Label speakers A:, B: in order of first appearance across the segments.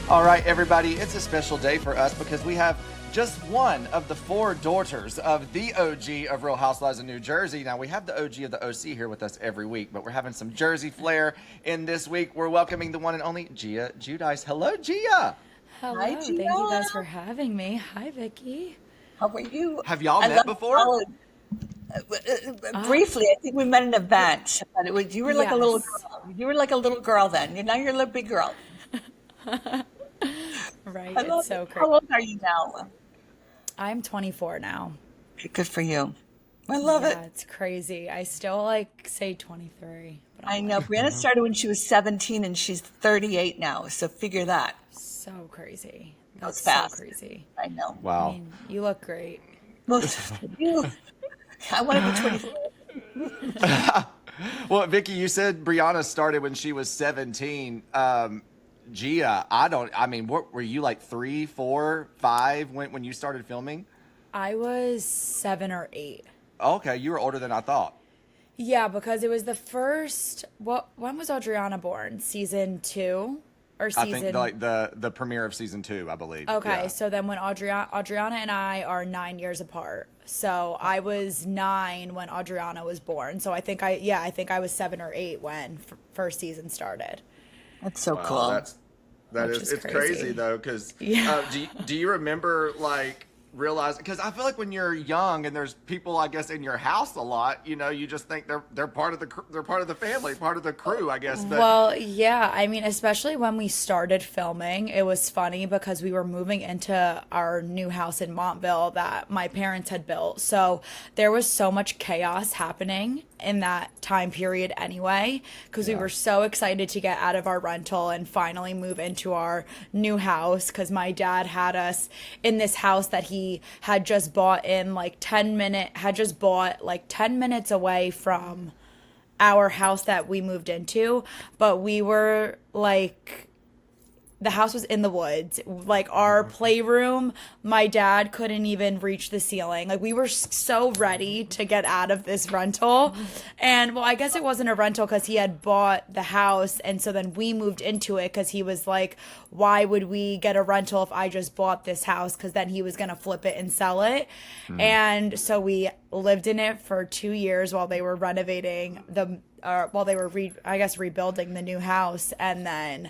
A: All right, everybody, it's a special day for us because we have just one of the four daughters of the OG of Real Housewives of New Jersey. Now, we have the OG of the OC here with us every week, but we're having some Jersey flair in this week. We're welcoming the one and only Gia Giudice. Hello, Gia.
B: Hello,
C: Hi,
B: thank
C: Gia.
B: you guys for having me. Hi, Vicki.
C: How are you?
A: Have y'all
C: I
A: met
C: love
A: before?
C: how,
B: Uh,
C: briefly, I think we met in an event, but it was you were like a little
B: yes,
C: girl. You were like a little girl then. Now you're a little big girl.
B: right.
C: I
B: It's
C: love it.
B: so crazy.
C: How old are you now?
B: I'm 24 now.
C: Okay, good for you. I love it.
B: Yeah, it's crazy. I still like say 23, but
C: I
B: I'm
C: know.
B: like,
C: Brianna started when she was 17 and she's 38 now. So figure that.
B: so crazy.
C: Goes
B: That's so
C: fast.
B: crazy.
C: I know.
B: I
A: Wow.
B: mean, you look great.
C: Most you. I want to be 24.
A: Well, Vicki, you said Brianna started when she was 17. Gia, what were you like 3, 4, 5 when you started filming?
B: I was 7 or 8.
A: Okay, you were older than I thought.
B: Yeah, because it was the first. When was Adriana born? Season 2 or
A: I think
B: season?
A: like the premiere of season 2, I believe.
B: Okay,
A: Yeah.
B: so then when Adriana and I are 9 years apart. So I was 9 when Adriana was born. So I think I was 7 or 8 when first season started.
C: That's so
A: Wow,
C: cool.
A: that
B: Which
A: is
B: is
A: it's crazy
B: crazy.
A: though, because
B: Yeah.
A: do you remember like realizing? Because I feel like when you're young and there's people, I guess, in your house a lot, you just think they're part of they're part of the family, part of the crew, I guess. But
B: Well, yeah, I mean, especially when we started filming, it was funny because we were moving into our new house in Montville that my parents had built. So there was so much chaos happening in that time period anyway, because we
A: yeah,
B: were so excited to get out of our rental and finally move into our new house because my dad had us in this house that he had just bought in like 10 minutes away from our house that we moved into, but we were like the house was in the woods. Like our playroom, my dad couldn't even reach the ceiling. Like we were so ready to get out of this rental. And well, I guess it wasn't a rental because he had bought the house. And so then we moved into it because he was like, why would we get a rental if I just bought this house? Because then he was going to flip it and sell it. And so we lived in it for 2 years while they were renovating while they were, rebuilding the new house. And then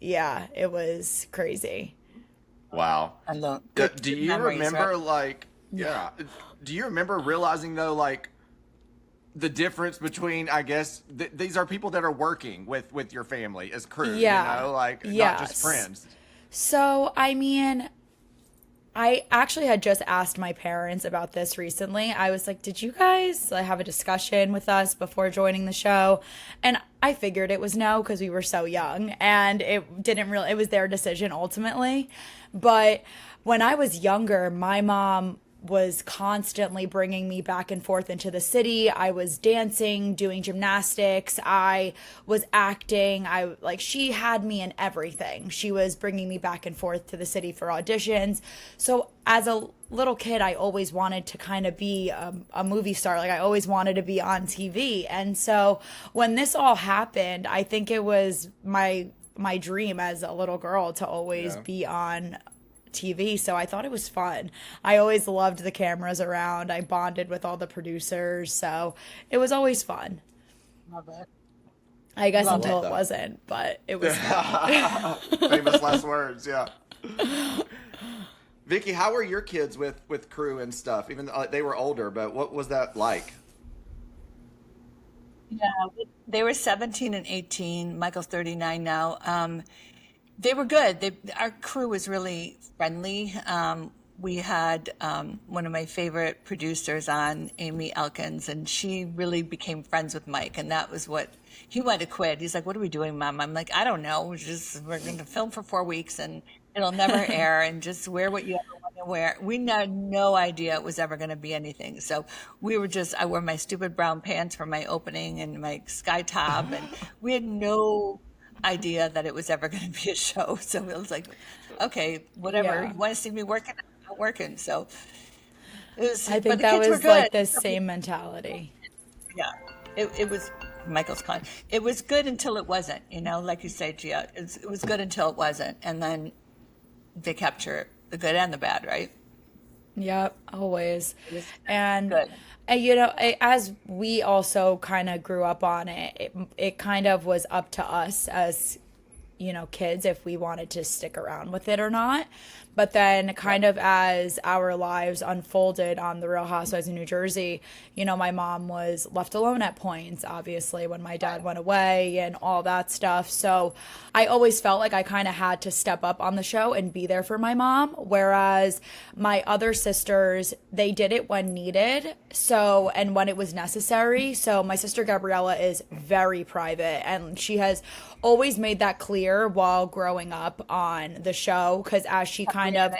B: yeah, it was crazy.
A: wow.
C: I love
A: Do,
C: good,
A: do
C: good
A: you
C: memories, right?
A: remember like yeah? Do you remember realizing though like the difference between I guess these are people that are working with your family as crew,
B: Yeah.
A: like not just
B: Yes.
A: friends.
B: So, I mean, I actually had just asked my parents about this recently. I was like, did you guys like, have a discussion with us before joining the show? And I figured it was no because we were so young and it was their decision ultimately. But when I was younger, my mom was constantly bringing me back and forth into the city. I was dancing, doing gymnastics, I was acting. She had me in everything. She was bringing me back and forth to the city for auditions. So as a little kid, I always wanted to kind of be a movie star. Like I always wanted to be on TV. And so when this all happened, I think it was my dream as a little girl to always
A: Yeah.
B: be on TV, so I thought it was fun. I always loved the cameras around. I bonded with all the producers, so it was always fun.
C: Love it.
B: I guess
C: Love
B: until
C: it.
B: it wasn't, but it was fun.
A: Famous last words, yeah. Vicky, how were your kids with crew and stuff? Even though they were older, but what was that like?
C: Yeah, they were 17 and 18. Michael's 39 now. They were good. Our crew was really friendly. We had one of my favorite producers on, Amy Elkins, and she really became friends with Mike. And that was what he wanted to quit. He's like, "What are we doing, Mom?" I'm like, "I don't know. We're going to film for 4 weeks, and it'll never air. And just wear what you ever want to wear." We had no idea it was ever going to be anything. So I wore my stupid brown pants for my opening and my sky top, and we had no idea that it was ever going to be a show. So it was like, okay, whatever.
B: Yeah.
C: You want to see me working? I'm not working. So it was,
B: I
C: but
B: think
C: the
B: that
C: kids were
B: was like
C: good.
B: the same mentality.
C: Yeah, it was Michael's con. It was good until it wasn't, like you say, Gia. It was good until it wasn't. And then they capture the good and the bad, right?
B: Yep, always.
C: It was
B: And,
C: good.
B: as we also kind of grew up on it kind of was up to us as, kids if we wanted to stick around with it or not. But then kind of as our lives unfolded on The Real Housewives of New Jersey, my mom was left alone at points, obviously, when my dad went away and all that stuff. So I always felt like I kind of had to step up on the show and be there for my mom. Whereas my other sisters, they did it when needed. So, and when it was necessary. So my sister Gabriella is very private, and she has always made that clear while growing up on the show, because as she kind of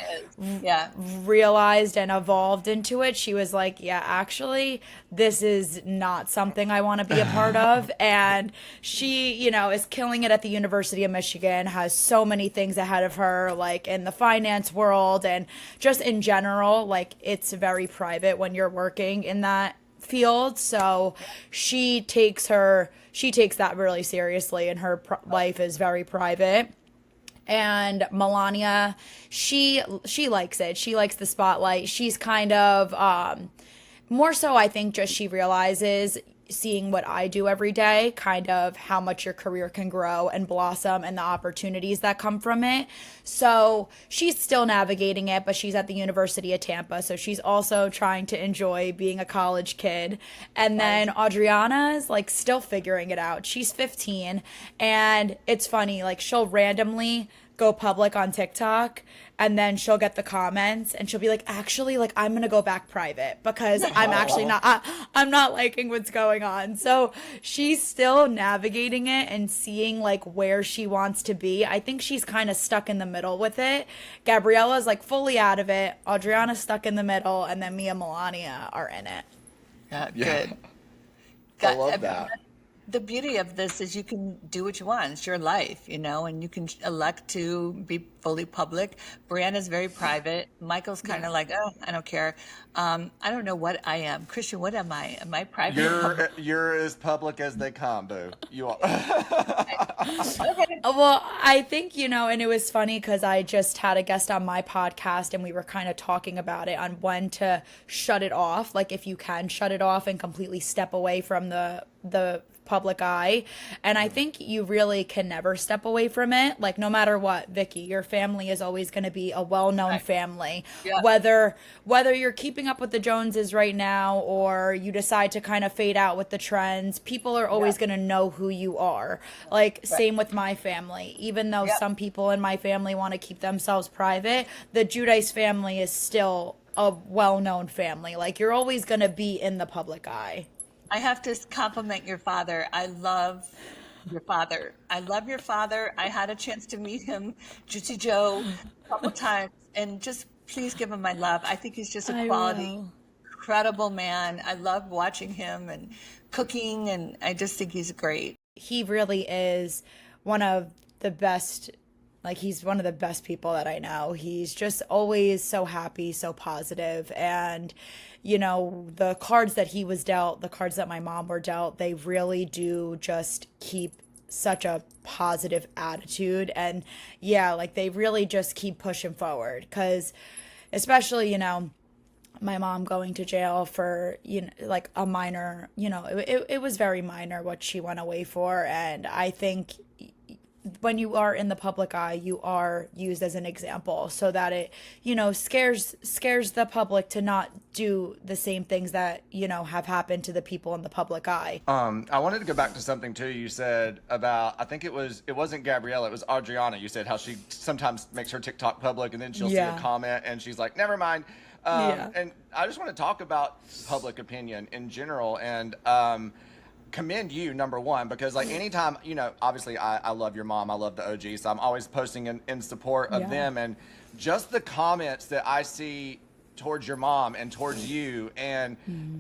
C: Yeah.
B: realized and evolved into it, she was like, yeah, actually this is not something I want to be a part of. And she, is killing it at the University of Michigan, has so many things ahead of her, like in the finance world and just in general. Like, it's very private when you're working in that field. So she takes that really seriously, and her life is very private. And Melania, she likes it. She likes the spotlight. She's kind of more so, I think, just she realizes, seeing what I do every day, kind of how much your career can grow and blossom and the opportunities that come from it. So she's still navigating it, but she's at the University of Tampa, so she's also trying to enjoy being a college kid. And then Adriana is like still figuring it out. She's 15, and it's funny, like she'll randomly go public on TikTok, and then she'll get the comments and she'll be like, actually, like, I'm gonna go back private because I'm actually not I'm not liking what's going on. So she's still navigating it and seeing like where she wants to be. I think she's kind of stuck in the middle with it. Gabriella's like fully out of it, Adriana's stuck in the middle, and then me and Melania are in it.
C: Yeah,
A: Yeah.
C: good.
A: I love that.
C: The beauty of this is you can do what you want. It's your life, and you can elect to be fully public. Brianna's very private. Michael's kind of like, oh, I don't care. I don't know what I am. Christian, what am I? Am I private?
A: You're as public as they come, boo. You are.
C: Okay.
B: Well, I think, and it was funny because I just had a guest on my podcast, and we were kind of talking about it on when to shut it off. Like, if you can shut it off and completely step away from the public eye. And I think you really can never step away from it. Like, no matter what, Vicki, your family is always going to be a well-known family.
C: Yeah.
B: Whether you're keeping up with the Joneses right now or you decide to kind of fade out with the trends, people are always going to know who you are. Like, same with my family. Even though some people in my family want to keep themselves private, the Giudice family is still a well-known family. Like, you're always going to be in the public eye.
C: I have to compliment your father. I love your father. I love your father. I had a chance to meet him, Juicy Joe, a couple times, and just please give him my love. I think he's just a quality, incredible man. I love watching him and cooking, and I just think he's great.
B: He really is one of the best. Like, he's one of the best people that I know. He's just always so happy, so positive. And, the cards that he was dealt, the cards that my mom were dealt, they really do just keep such a positive attitude. And yeah, like, they really just keep pushing forward. Because especially, my mom going to jail for, like a minor, it was very minor what she went away for. And I think when you are in the public eye, you are used as an example so that it, scares the public to not do the same things that, have happened to the people in the public eye.
A: I wanted to go back to something too you said about, I think it wasn't Gabriella, it was Adriana. You said how she sometimes makes her TikTok public and then she'll see a comment and she's like, never mind. And I just want to talk about public opinion in general and commend you, number one, because like anytime, obviously I love your mom, I love the OG, so I'm always posting in support of them, and just the comments that I see towards your mom and towards you and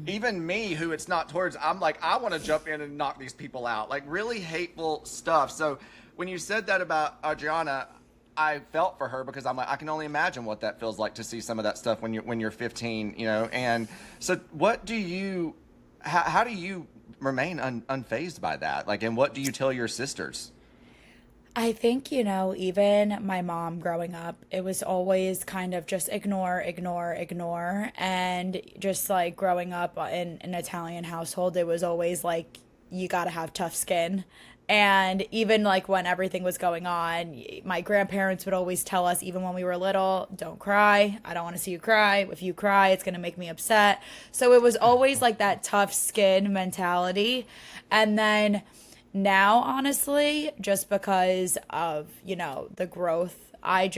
A: even me, who it's not towards, I'm like, I want to jump in and knock these people out, like really hateful stuff. So when you said that about Adriana, I felt for her because I'm like, I can only imagine what that feels like to see some of that stuff when you're 15, and so what do you, how do you remain unfazed by that? Like, and what do you tell your sisters?
B: I think, even my mom growing up, it was always kind of just ignore, ignore, ignore. And just like growing up in an Italian household, it was always like, you got to have tough skin. And even like when everything was going on, my grandparents would always tell us, even when we were little, don't cry. I don't want to see you cry. If you cry, it's going to make me upset. So it was always like that tough skin mentality. And then now, honestly, just because of, the growth, I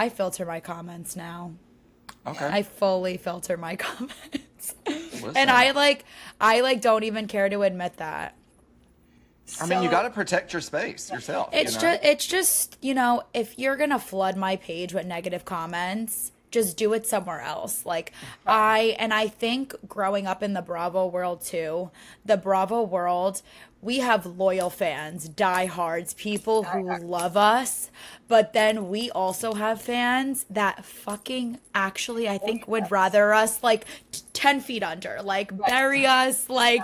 B: filter my comments now.
A: Okay.
B: I fully filter my comments.
A: Listen.
B: And I don't even care to admit that.
A: I mean, you got to protect your space yourself.
B: It's just, if you're going to flood my page with negative comments, just do it somewhere else. Like I think growing up in the Bravo world too, the Bravo world, we have loyal fans, diehards, people who love us. But then we also have fans that fucking actually, I think, would rather us like 10 feet under, like bury us. Like,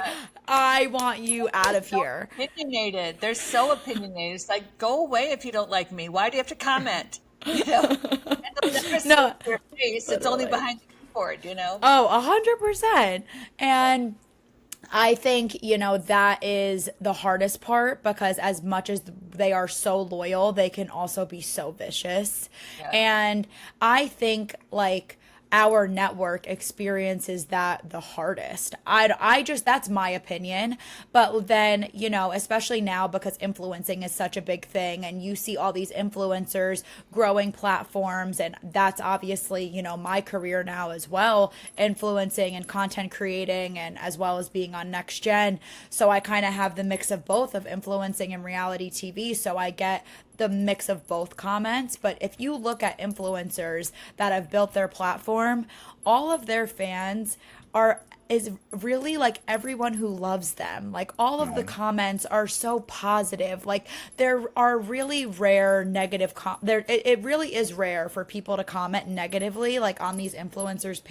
B: I want you out of here.
C: Opinionated. They're so opinionated. It's like, go away if you don't like me. Why do you have to comment? And they'll never see your face. It's only behind the keyboard,
B: Oh, 100%. And I think, that is the hardest part, because as much as they are so loyal, they can also be so vicious. Yeah. And I think like our network experiences that the hardest. I just, that's my opinion. But then, especially now, because influencing is such a big thing, and you see all these influencers growing platforms, and that's obviously, my career now as well, influencing and content creating, and as well as being on NextGen. So I kind of have the mix of both, of influencing and reality TV. So I get the mix of both comments. But if you look at influencers that have built their platform, all of their fans is really like everyone who loves them. Like all of the comments are so positive. Like there are really rare negative it really is rare for people to comment negatively like on these influencers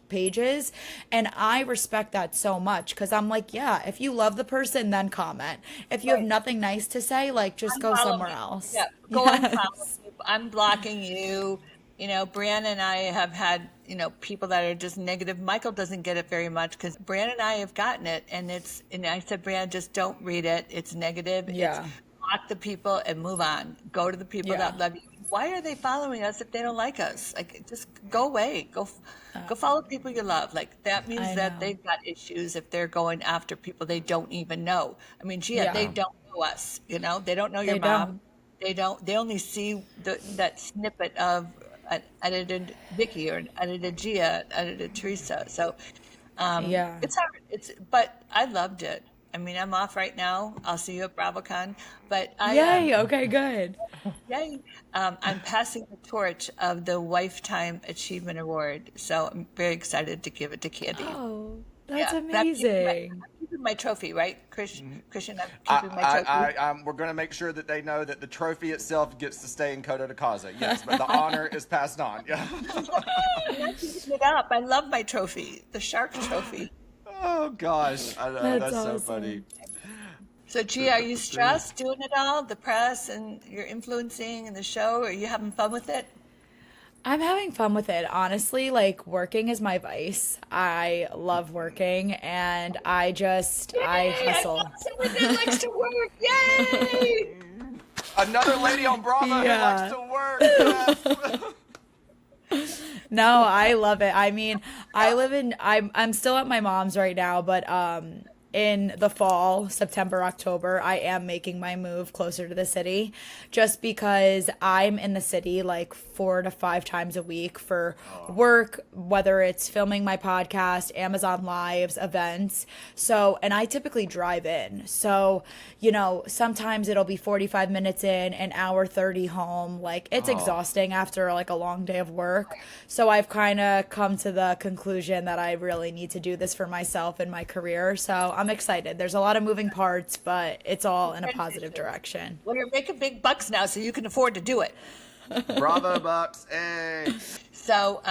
B: pages, and I respect that so much, because I'm like, yeah, if you love the person, then comment. If you have nothing nice to say, like just go somewhere else.
C: Yeah, go and follow me. I'm blocking you. Brianna and I have had, people that are just negative. Michael doesn't get it very much, because Brianna and I have gotten it. And I said, Brianna, just don't read it. It's negative.
B: Yeah.
C: It's block the people and move on. Go to the people that love you. Why are they following us if they don't like us? Like, just go away. Go follow people you love. Like, that means that they've got issues if they're going after people they don't even know. I mean, Gia, they don't know us. They don't know your mom. They only see that snippet of edited Vicki or edited Gia, edited Teresa. So it's hard. But I loved it. I mean, I'm off right now. I'll see you at BravoCon. But
B: yay! Okay, good.
C: Yay! I'm passing the torch of the Lifetime Achievement Award, so I'm very excited to give it to Candy.
B: Oh, that's amazing.
C: I'm keeping my trophy, right, Christian? I'm keeping my trophy.
A: We're going to make sure that they know that the trophy itself gets to stay in Coto de Casa. Yes, but the honor is passed on. Yeah.
C: I'm not keeping it up. I love my trophy, the shark trophy.
A: Oh gosh, I know, that's
B: awesome.
A: So funny.
C: So, Gia, are you stressed doing it all? The press and you're influencing and the show? Are you having fun with it?
B: I'm having fun with it. Honestly, like working is my vice. I love working, and I hustle.
C: Someone that likes to work. Yay!
A: Another lady on Bravo who likes to work. Yes.
B: No, I love it. I mean, I'm still at my mom's right now, but in the fall, September, October, I am making my move closer to the city, just because I'm in the city like 4 to 5 times a week for work, whether it's filming my podcast, Amazon Lives, events. So, and I typically drive in. So, sometimes it'll be 45 minutes in, an hour 30 home. Like it's exhausting after like a long day of work. So I've kind of come to the conclusion that I really need to do this for myself and my career. So I'm excited. There's a lot of moving parts, but it's all in a positive direction.
C: Well, you're making big bucks now, so you can afford to do it.
A: Bravo bucks, hey.
C: So,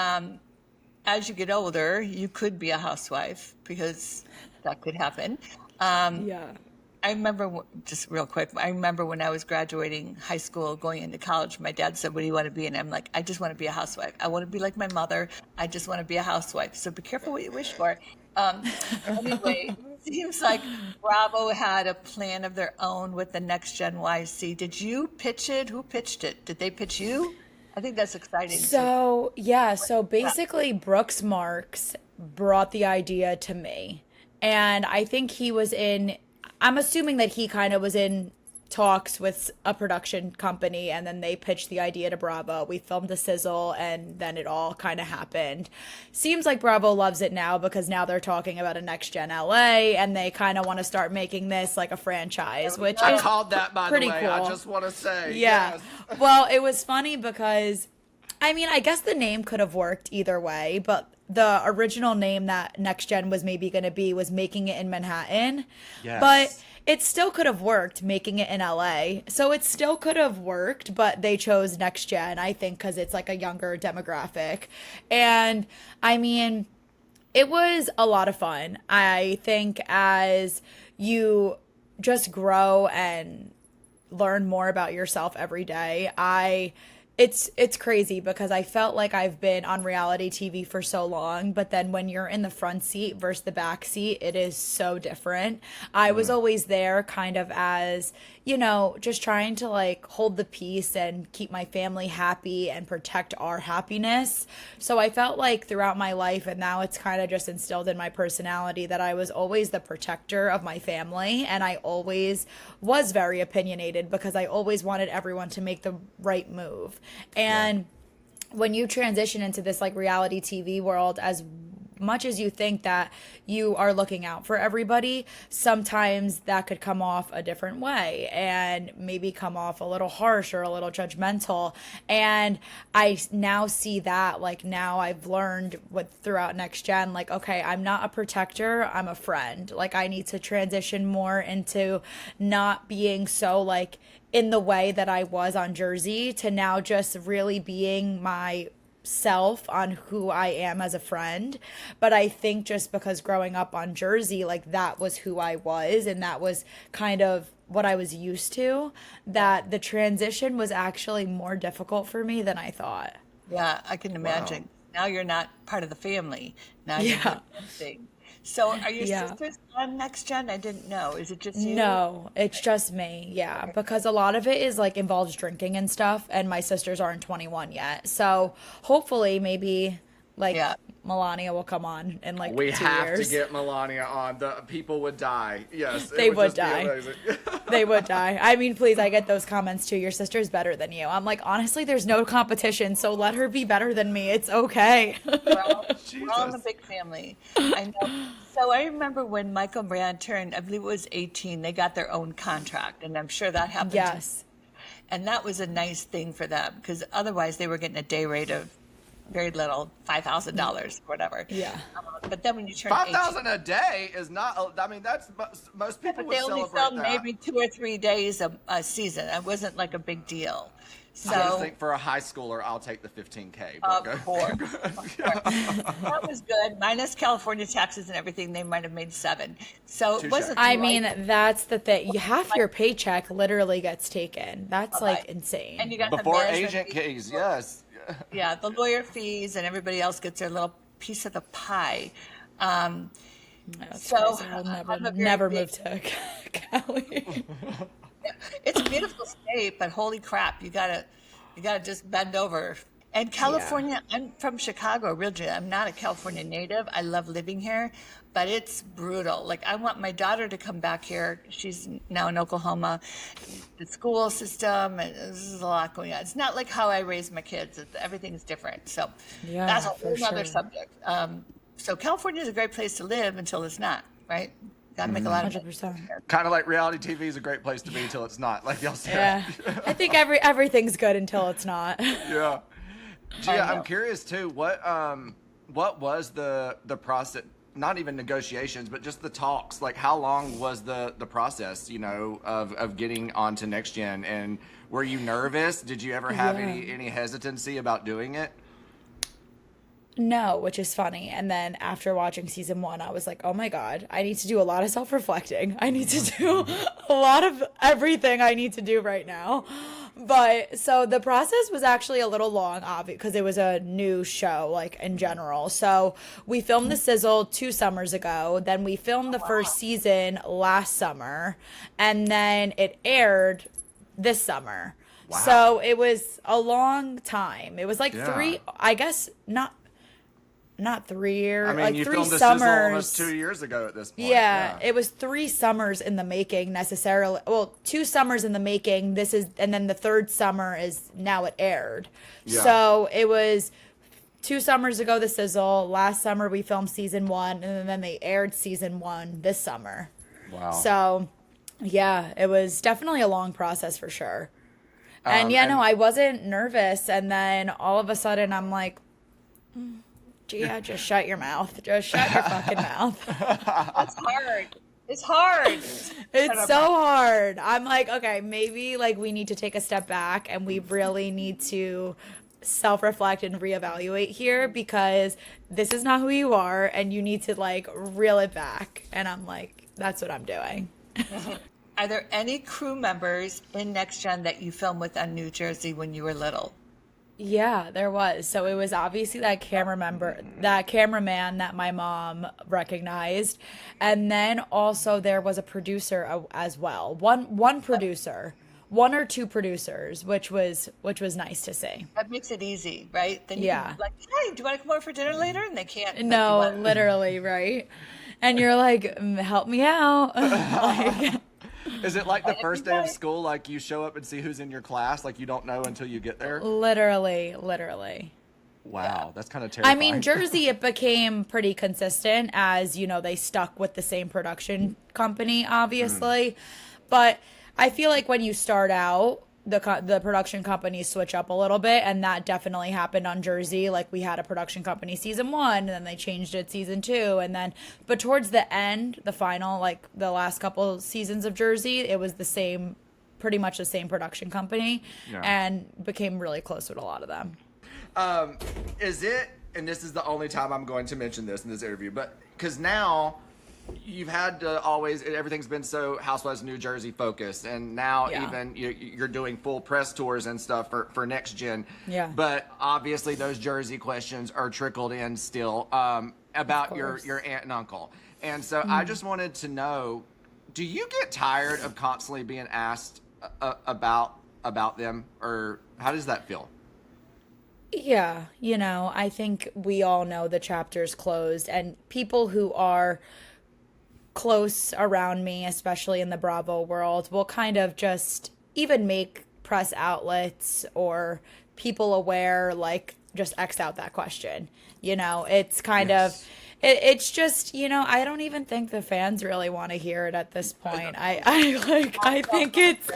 C: as you get older, you could be a housewife, because that could happen.
B: Yeah.
C: I remember, just real quick, I remember when I was graduating high school, going into college, my dad said, what do you want to be? And I'm like, I just want to be a housewife. I want to be like my mother. I just want to be a housewife. So be careful what you wish for. Anyway, it seems like Bravo had a plan of their own with the NextGen YC. Did you pitch it? Who pitched it? Did they pitch you? I think that's exciting.
B: So, yeah, so basically Brooks Marks brought the idea to me. And I think he was I'm assuming that he kind of was in talks with a production company, and then they pitched the idea to Bravo. We filmed a sizzle, and then it all kind of happened. Seems like Bravo loves it now, because now they're talking about a NextGen LA, and they kind of want to start making this like a franchise, which
A: I
B: is
A: called that, by the
B: pretty
A: way.
B: cool.
A: I just want to say.
B: Yeah.
A: Yes.
B: Well, it was funny because, I mean, I guess the name could have worked either way, but the original name that NextGen was maybe going to be was Making It in Manhattan.
A: Yes.
B: But it still could have worked, Making It in LA. So it still could have worked, but they chose NextGen, I think, because it's like a younger demographic. And I mean, it was a lot of fun. I think as you just grow and learn more about yourself every day, it's crazy, because I felt like I've been on reality TV for so long, but then when you're in the front seat versus the back seat, it is so different. I was always there kind of as, just trying to like hold the peace and keep my family happy and protect our happiness. So I felt like throughout my life, and now it's kind of just instilled in my personality, that I was always the protector of my family, and I always was very opinionated, because I always wanted everyone to make the right move. And when you transition into this like reality TV world, as much as you think that you are looking out for everybody, sometimes that could come off a different way and maybe come off a little harsh or a little judgmental. And I now see that, like, now I've learned throughout NextGen, like, okay, I'm not a protector, I'm a friend. Like, I need to transition more into not being so like in the way that I was on Jersey, to now just really being myself on who I am as a friend. But I think just because growing up on Jersey, like, that was who I was, and that was kind of what I was used to, that the transition was actually more difficult for me than I thought.
C: Yeah, I can imagine. Wow. Now you're not part of the family. Now you're doing something. So are your sisters on NextGen? I didn't know. Is it just you?
B: No, it's just me. Yeah, because a lot of it is like involves drinking and stuff, and my sisters aren't 21 yet. So hopefully maybe like Melania will come on in like 2 years.
A: We have to get Melania on. The people would die. Yes,
B: they would die. They would die. I mean, please, I get those comments too. Your sister's better than you. I'm like, honestly, there's no competition, so let her be better than me. It's okay.
C: We're all in a big family. I know. So I remember when Michael Brand turned, I believe it was 18, they got their own contract, and I'm sure that happened.
B: Yes.
C: And that was a nice thing for them, because otherwise they were getting a day rate of very little, $5,000, whatever.
B: Yeah.
C: But then when you turn
A: $5,000 a day is not. I mean, that's most people would
C: they only
A: celebrate
C: filmed
A: that.
C: maybe 2 or 3 days a season. It wasn't like a big deal. So
A: I just think for a high schooler, I'll take the $15K.
C: Of course. That was good. Minus California taxes and everything, they might have made $7. So it wasn't.
B: I mean, that's the thing. Half your paycheck literally gets taken. That's like insane.
C: And you got
A: before
C: the
A: agent fees, yes.
C: Yeah, the lawyer fees, and everybody else gets their little piece of the pie.
B: So I'll never move to Cali.
C: It's a beautiful state, but holy crap, you gotta just bend over. And California, I'm from Chicago originally. I'm not a California native. I love living here, but it's brutal. Like, I want my daughter to come back here. She's now in Oklahoma. The school system, and this is a lot going on. It's not like how I raised my kids. Everything is different. So that's a whole other subject. So California is a great place to live until it's not, right? Gotta make a lot of
B: 100%.
A: Kind of like reality TV is a great place to be until it's not, like y'all said.
B: Yeah, I think everything's good until it's not.
A: Yeah. Gia, I'm curious too. What was the process? Not even negotiations, but just the talks. Like, how long was the process? Of getting onto NextGen, and were you nervous? Did you ever have any hesitancy about doing it?
B: No, which is funny. And then after watching season 1, I was like, oh my God, I need to do a lot of self-reflecting. I need to do a lot of everything I need to do right now. But so the process was actually a little long, obviously, because it was a new show, like in general. So we filmed the sizzle 2 summers ago. Then we filmed the first season last summer. And then it aired this summer.
A: Wow.
B: So it was a long time. It was like
A: Yeah.
B: 3, I guess, not 3 years,
A: I mean,
B: like
A: you
B: 3
A: filmed the sizzle
B: summers.
A: almost 2 years ago at this point.
B: Yeah, it was 3 summers in the making necessarily. Well, 2 summers in the making. And then the 3rd summer is now it aired.
A: Yeah.
B: So it was 2 summers ago, the sizzle. Last summer we filmed season 1, and then they aired season 1 this summer.
A: Wow.
B: So yeah, it was definitely a long process for sure. And no, I wasn't nervous. And then all of a sudden I'm like, Gia, just shut your mouth. Just shut your fucking mouth.
C: It's hard. It's hard.
B: It's so hard. I'm like, okay, maybe like we need to take a step back and we really need to self-reflect and reevaluate here because this is not who you are and you need to like reel it back. And I'm like, that's what I'm doing.
C: Are there any crew members in NextGen that you filmed with on New Jersey when you were little?
B: Yeah, there was. So it was obviously that cameraman that my mom recognized, and then also there was a producer as well. One producer, 1 or 2 producers, which was nice to see.
C: That makes it easy, right? Then you
B: Yeah.
C: can be like, hey, do you want to come over for dinner later? And they can't.
B: No, literally, right? And you're like, help me out. Like,
A: Is it like the first day of school, like you show up and see who's in your class, like you don't know until you get there?
B: literally.
A: Wow, that's kind of terrifying.
B: I mean, Jersey, it became pretty consistent as, they stuck with the same production company, obviously. But I feel like when you start out, the production companies switch up a little bit, and that definitely happened on Jersey. Like, we had a production company season 1, and then they changed it season 2, but towards the end, the final, like the last couple seasons of Jersey, it was pretty much the same production company, and became really close with a lot of them.
A: Is it, and this is the only time I'm going to mention this in this interview, but because now you've had to always, everything's been so Housewives of New Jersey focused, and now even you're doing full press tours and stuff for NextGen.
B: Yeah.
A: But obviously those Jersey questions are trickled in still about your aunt and uncle. And so I just wanted to know, do you get tired of constantly being asked about them, or how does that feel?
B: Yeah, I think we all know the chapter's closed, and people who are close around me, especially in the Bravo world, will kind of just even make press outlets or people aware, like, just X out that question. It's kind of, it's just, I don't even think the fans really want to hear it at this point. I think it's,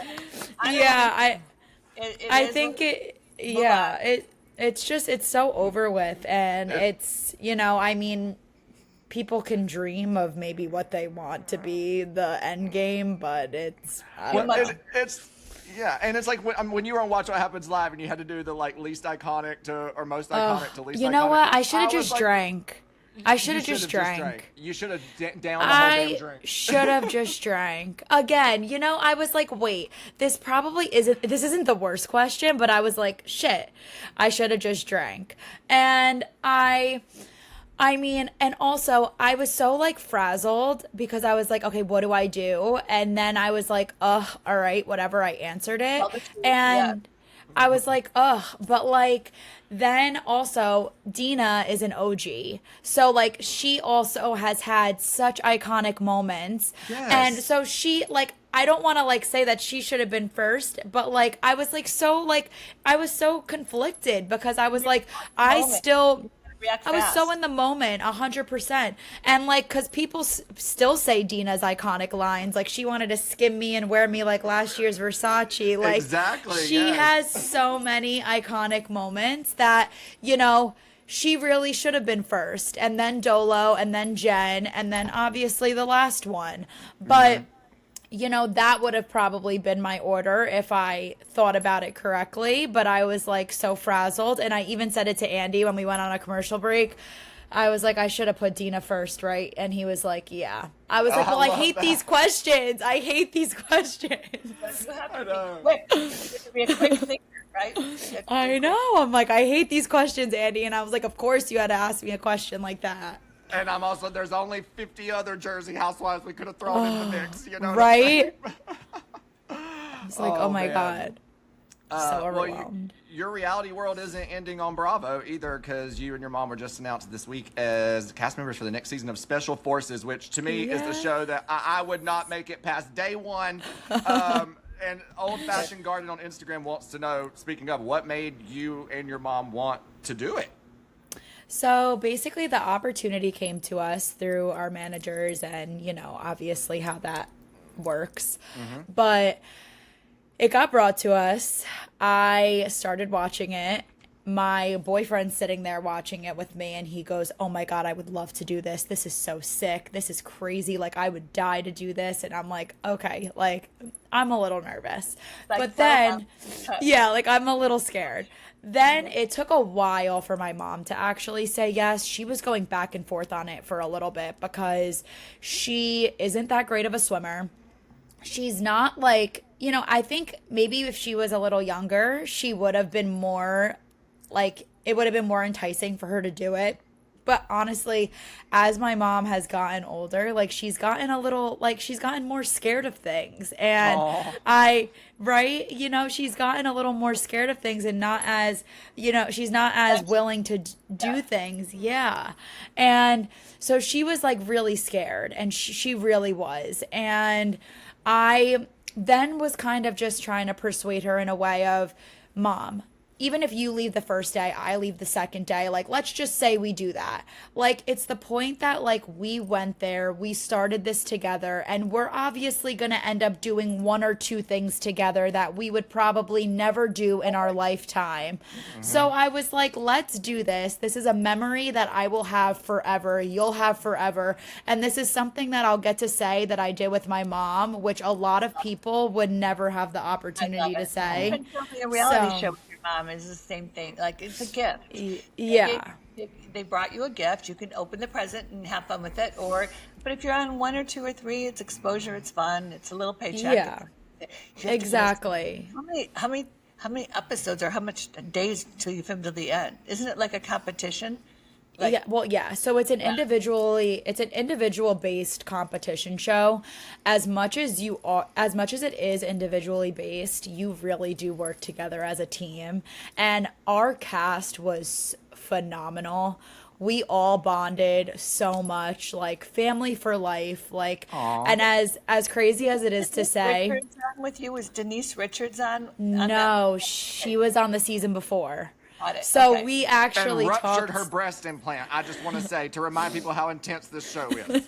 B: it's just, it's so over with, and it's, I mean, people can dream of maybe what they want to be the end game, but it's
A: and it's like when you were on Watch What Happens Live and you had to do the like least iconic to or most iconic to least iconic.
B: You know what? I should have just drank. I should have just drank.
A: You should have downed the whole damn drink.
B: I should have just drank. Again, I was like, wait, this isn't the worst question, but I was like, shit, I should have just drank. And I mean, and also I was so like frazzled because I was like, okay, what do I do? And then I was like, all right, whatever. I answered it. And I was like, but like, then also Dina is an OG. So like, she also has had such iconic moments.
A: Yes.
B: And so she like, I don't want to like say that she should have been first, but like, I was like, I was so conflicted because I was like, I was so in the moment, 100%. And like, cause people still say Dina's iconic lines. Like, she wanted to skim me and wear me like last year's Versace. Like,
A: exactly.
B: She has so many iconic moments that, she really should have been first. And then Dolo, and then Jen, and then obviously the last one. But you know, that would have probably been my order if I thought about it correctly. But I was like so frazzled. And I even said it to Andy when we went on a commercial break. I was like, I should have put Dina first, right? And he was like, yeah. I was like, well, I hate these questions. I hate these questions.
C: You have to be quick. You have to be a quick thinker, right?
B: I know. I'm like, I hate these questions, Andy. And I was like, of course you had to ask me a question like that.
A: And I'm also, there's only 50 other Jersey housewives we could have thrown in the mix, you know?
B: Right? It's like, oh my
A: man.
B: God. So
A: Well,
B: overwhelmed.
A: your reality world isn't ending on Bravo either, because you and your mom were just announced this week as cast members for the next season of Special Forces, which to me is the show that I would not make it past day one. And Old Fashioned Garden on Instagram wants to know, speaking of, what made you and your mom want to do it?
B: So basically, the opportunity came to us through our managers and, you know, obviously how that works. But it got brought to us. I started watching it. My boyfriend's sitting there watching it with me, and he goes, oh my God, I would love to do this. This is so sick. This is crazy. Like, I would die to do this. And I'm like, okay, like, I'm a little nervous.
C: Like,
B: but then, yeah, like, I'm a little scared. Then it took a while for my mom to actually say yes. She was going back and forth on it for a little bit because she isn't that great of a swimmer. She's not like, you know, I think maybe if she was a little younger, she would have been more, like, it would have been more enticing for her to do it. But honestly, as my mom has gotten older, like, she's gotten a little, like, she's gotten more scared of things. And right? You know, she's gotten a little more scared of things and not as, you know, she's not as willing to do things. Yeah. And so she was, like, really scared, and she really was. And I then was kind of just trying to persuade her in a way of, Mom, even if you leave the first day, I leave the second day, like, let's just say we do that. Like, it's the point that, like, we went there, we started this together, and we're obviously going to end up doing one or two things together that we would probably never do in our lifetime. So I was like, let's do this. This is a memory that I will have forever. You'll have forever. And this is something that I'll get to say that I did with my mom, which a lot of people would never have the opportunity to say.
C: Even filming a reality show with your mom is the same thing. Like, it's a gift.
B: Yeah.
C: They brought you a gift. You can open the present and have fun with it. But if you're on one or two or three, it's exposure. It's fun. It's a little paycheck.
B: Yeah. Exactly.
C: How many episodes or how much days till you film to the end? Isn't it like a competition? Like,
B: yeah, well, yeah. So it's an individual based competition show. As much as it is individually based, you really do work together as a team. And our cast was phenomenal. We all bonded so much, like family for life. Like, and as crazy as it is to say,
C: Richards on with you? Was Denise Richards on?
B: No, she was on the season before.
C: So
B: we actually
A: and ruptured
B: talked.
A: her breast implant. I just want to say, to remind people how intense this show is.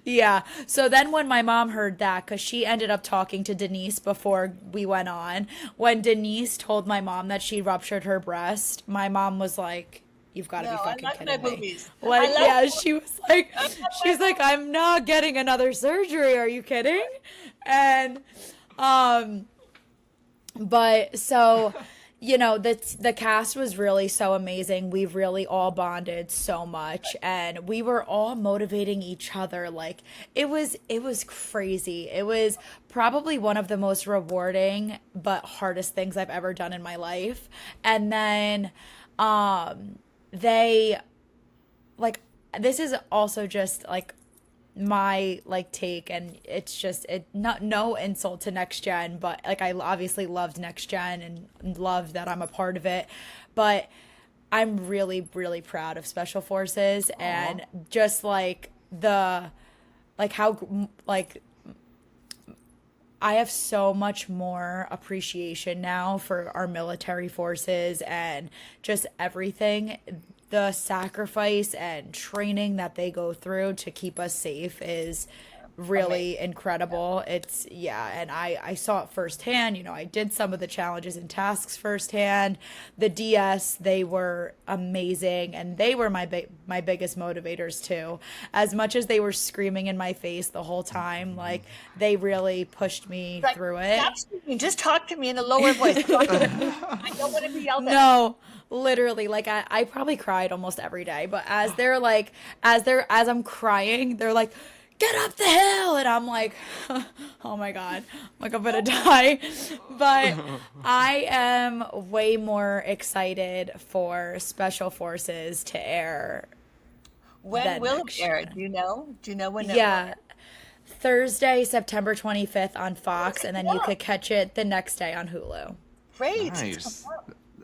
B: Yeah. So then when my mom heard that, because she ended up talking to Denise before we went on, when Denise told my mom that she ruptured her breast, my mom was like, you've got to be fucking kidding me.
C: Movies.
B: Like, yeah, she was like, she's like, I'm not getting another surgery. Are you kidding? And, but so, you know, the cast was really so amazing. We really all bonded so much, and we were all motivating each other. Like, it was crazy. It was probably one of the most rewarding but hardest things I've ever done in my life. And then they, like, this is also just like my like take, and it's just no insult to NextGen, but like, I obviously loved NextGen and loved that I'm a part of it, but I'm really, really proud of Special Forces. And just like how like I have so much more appreciation now for our military forces and just everything. The sacrifice and training that they go through to keep us safe is really incredible. It's and I saw it firsthand. You know, I did some of the challenges and tasks firsthand. The DS, they were amazing, and they were my biggest motivators too. As much as they were screaming in my face the whole time, like they really pushed me through it.
C: Absolutely. Just talk to me in a lower voice. I don't want to be yelled at.
B: No, literally, like I probably cried almost every day, but as I'm crying, they're like, get up the hill, and I'm like, oh my god, like I'm gonna die. But I am way more excited for Special Forces to air.
C: When will it air? Do you know when it will?
B: Yeah, Thursday, September 25th on Fox, and then you could catch it the next day on Hulu.
C: Great.
A: Nice.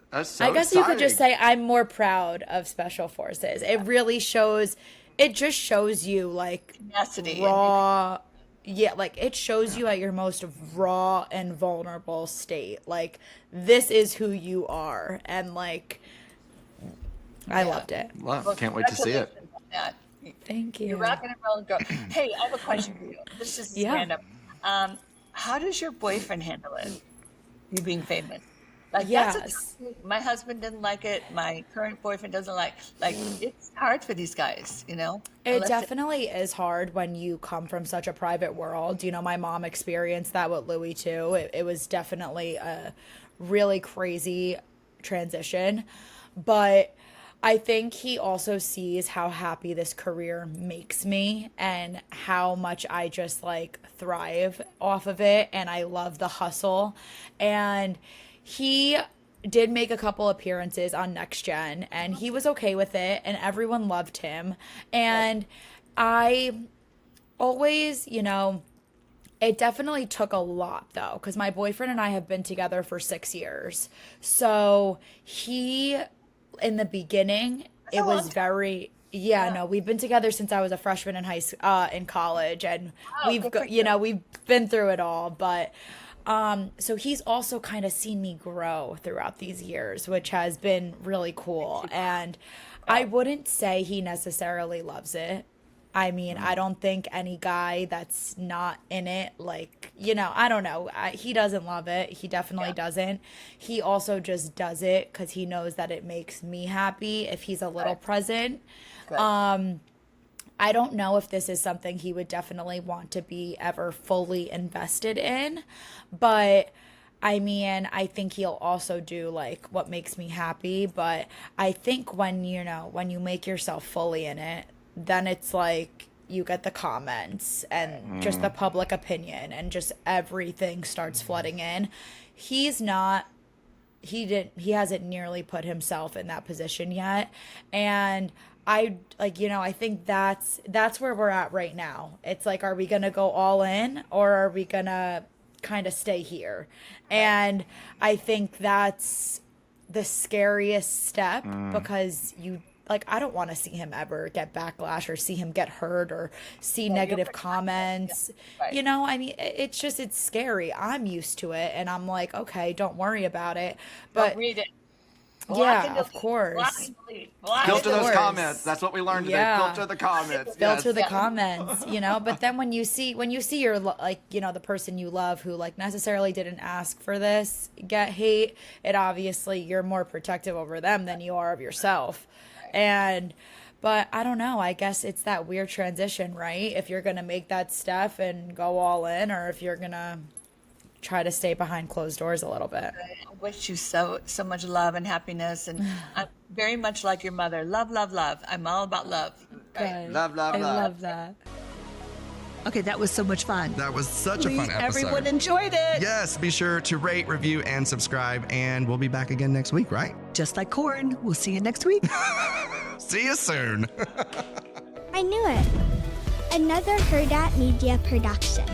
A: That's so
B: I guess you could just
A: exciting.
B: say I'm more proud of Special Forces. It really shows, it just shows you like
C: Tenacity.
B: raw, like it shows you at your most raw and vulnerable state. Like this is who you are, and like I loved it.
A: Well, can't wait to see it.
C: Congratulations on that.
B: Thank you.
C: You're rocking and rolling, girl. Hey, I have a question for you. This is random. How does your boyfriend handle it? You being famous? Like
B: Yes.
C: my husband didn't like it. My current boyfriend doesn't like. Like it's hard for these guys, you know.
B: It
C: Unless
B: definitely is hard when you come from such a private world. You know, my mom experienced that with Louis too. It was definitely a really crazy transition. But I think he also sees how happy this career makes me and how much I just like thrive off of it. And I love the hustle. And he did make a couple appearances on NextGen, and he was okay with it, and everyone loved him. And I always, you know, it definitely took a lot though, because my boyfriend and I have been together for 6 years. So he, in the beginning, it was very, no, we've been together since I was a freshman in in college, and we've been through it all. But so he's also kind of seen me grow throughout these years, which has been really cool. And I wouldn't say he necessarily loves it. I mean, I don't think any guy that's not in it, like, you know, I don't know. He doesn't love it. He definitely doesn't. He also just does it because he knows that it makes me happy if he's a little present. I don't know if this is something he would definitely want to be ever fully invested in, but I mean, I think he'll also do like what makes me happy. But I think when you make yourself fully in it, then it's like you get the comments and just the public opinion and just everything starts flooding in. He hasn't nearly put himself in that position yet. And I think that's where we're at right now. It's like, are we going to go all in, or are we going to kind of stay here? And I think that's the scariest step because I don't want to see him ever get backlash or see him get hurt or see negative comments. You know, I mean, it's scary. I'm used to it, and I'm like, okay, don't worry about it. But
C: don't read it.
B: Of course.
A: Filter those comments. That's what we learned today. Filter the comments.
B: Filter the comments, you know. But then when you see your, like, you know, the person you love who like necessarily didn't ask for this get hate, it obviously you're more protective over them than you are of yourself. But I don't know. I guess it's that weird transition, right? If you're gonna make that step and go all in, or if you're gonna try to stay behind closed doors a little bit.
C: I wish you so much love and happiness, and I'm very much like your mother. Love, love, love. I'm all about love.
B: Good.
A: Love, love,
B: I
A: love.
B: love that.
D: Okay, that was so much fun.
E: That was such a fun episode.
D: Everyone enjoyed it.
E: Yes, be sure to rate, review, and subscribe, and we'll be back again next week, right?
D: Just like corn. We'll see you next week.
E: See you soon.
F: I knew it. Another Herdat Media production.